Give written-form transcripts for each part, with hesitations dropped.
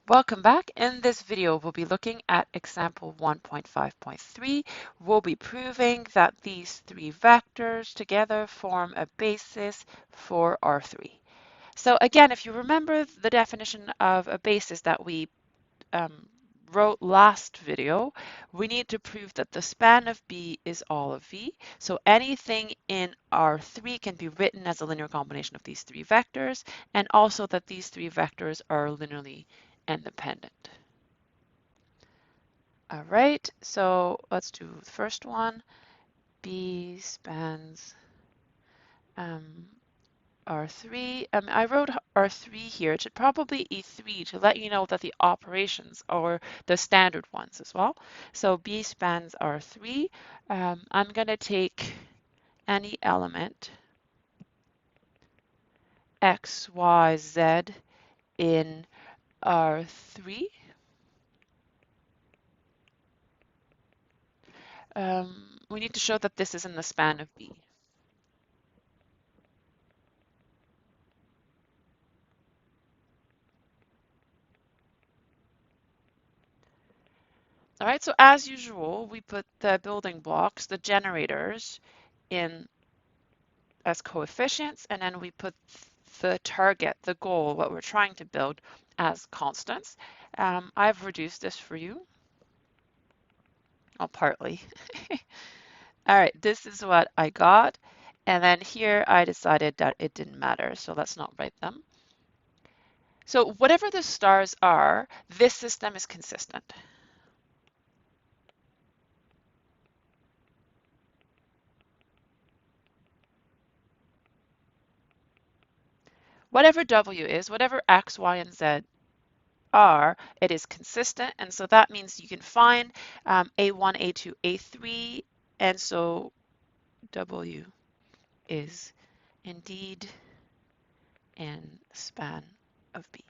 Welcome back. In this video, we'll be looking at example 1.5.3. We'll be proving that these three vectors together form a basis for R3. So again, if you remember the definition of a basis that we wrote last video, we need to prove that the span of B is all of V. So anything in R3 can be written as a linear combination of these three vectors, and also that these three vectors are linearly independent. All right, so let's do the first one. B spans R3. I wrote R3 here. It should probably E3 to let you know that the operations are the standard ones as well. So B spans R3. I'm going to take any element X, Y, Z in R3. We need to show that this is in the span of B. All right, so as usual, we put the building blocks, the generators, in as coefficients, and then we put the target, the goal, what we're trying to build, as constants. I've reduced this for you, well, partly. All right, this is what I got. And then here I decided that it didn't matter, so let's not write them. So whatever the stars are, this system is consistent. Whatever W is, whatever X, Y, and Z are, it is consistent. And so that means you can find A1, A2, A3, and so W is indeed in span of B.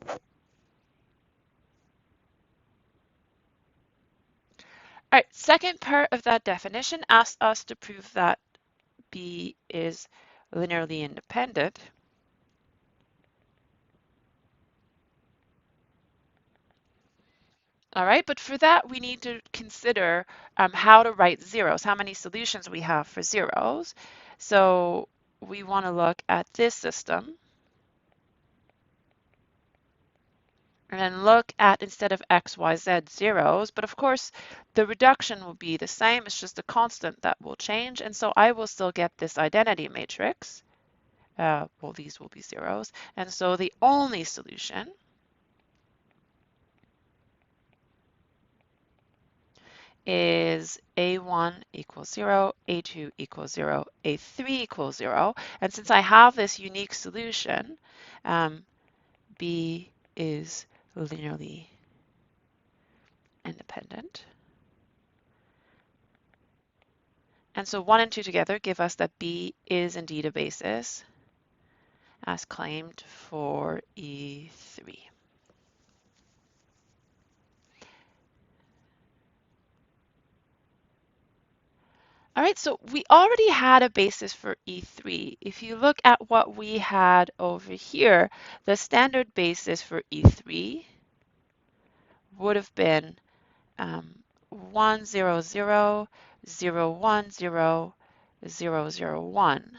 All right, second part of that definition asks us to prove that B is linearly independent. All right, but for that, we need to consider how to write zeros, how many solutions we have for zeros. So we want to look at this system and then look at, instead of x, y, z, zeros, but of course the reduction will be the same, it's just a constant that will change, and so I will still get this identity matrix. Well, these will be zeros, and so the only solution is A1 equals 0, A2 equals 0, A3 equals 0. And since I have this unique solution, B is linearly independent. And so 1 and 2 together give us that B is indeed a basis as claimed for E3. All right, so we already had a basis for E3. If you look at what we had over here, the standard basis for E3 would have been 1, 0, 0, 0, 1, 0, 0, 0, 1.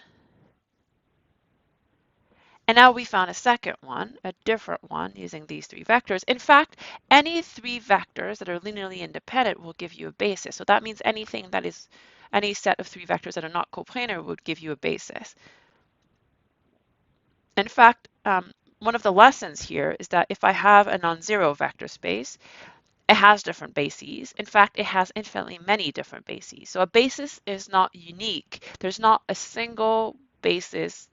And now we found a second one, a different one, using these three vectors. In fact, any three vectors that are linearly independent will give you a basis. So that means anything that is any set of three vectors that are not coplanar would give you a basis. In fact, one of the lessons here is that if I have a non-zero vector space, it has different bases. In fact, it has infinitely many different bases. So a basis is not unique. There's not a single basis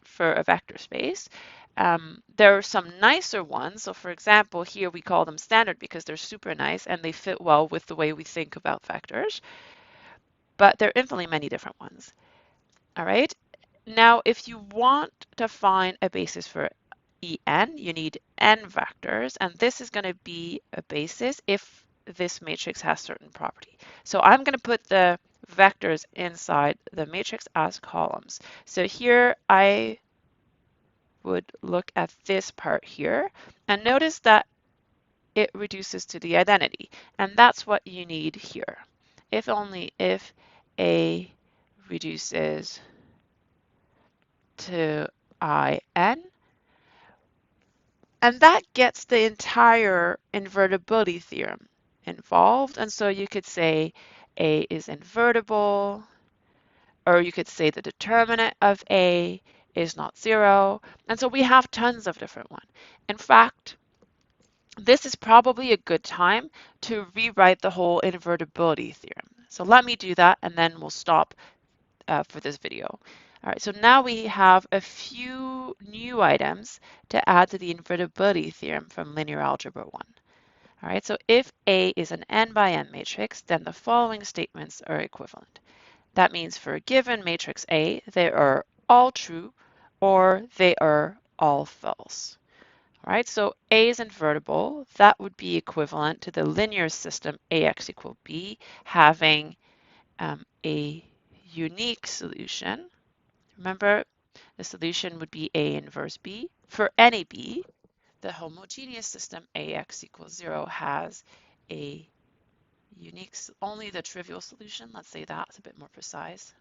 for a vector space. There are some nicer ones. So for example, here we call them standard because they're super nice and they fit well with the way we think about vectors. But there are infinitely many different ones. All right. Now, if you want to find a basis for En, you need n vectors, and this is going to be a basis if this matrix has certain property. So I'm going to put the vectors inside the matrix as columns. So here I would look at this part here and notice that it reduces to the identity. And that's what you need here. If only if A reduces to IN, and that gets the entire invertibility theorem involved. And so you could say A is invertible, or you could say the determinant of A is not zero. And so we have tons of different ones. In fact, this is probably a good time to rewrite the whole invertibility theorem. So let me do that, and then we'll stop for this video. All right, so now we have a few new items to add to the invertibility theorem from linear algebra 1. All right, so if A is an n by n matrix, then the following statements are equivalent. That means for a given matrix A, they are all true or they are all false. All right, so A is invertible. That would be equivalent to the linear system AX equal B having a unique solution. Remember, the solution would be A inverse B. For any B, the homogeneous system AX equals 0 has a unique, only the trivial solution. Let's say that's a bit more precise.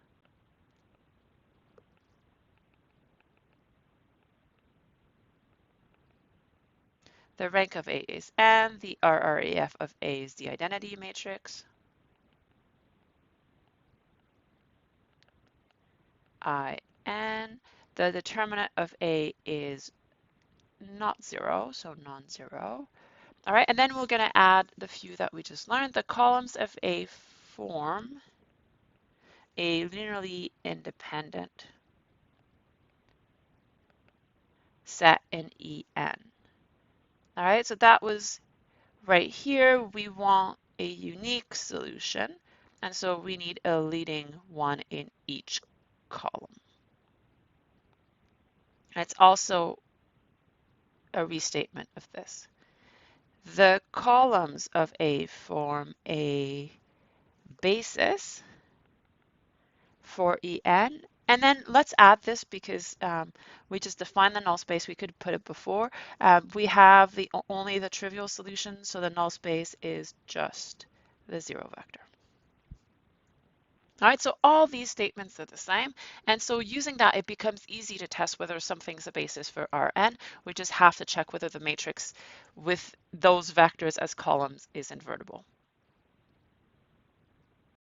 The rank of A is n, the RRAF of A is the identity matrix. IN, the determinant of A is not 0, so non-zero. All right, and then we're going to add the few that we just learned. The columns of A form a linearly independent set in EN. All right, so that was right here. We want a unique solution, and so we need a leading one in each column. And it's also a restatement of this. The columns of A form a basis for EN. And then let's add this because we just defined the null space. We could put it before. We have only the trivial solution, so the null space is just the 0 vector. All right, so all these statements are the same. And so using that, it becomes easy to test whether something's a basis for Rn. We just have to check whether the matrix with those vectors as columns is invertible.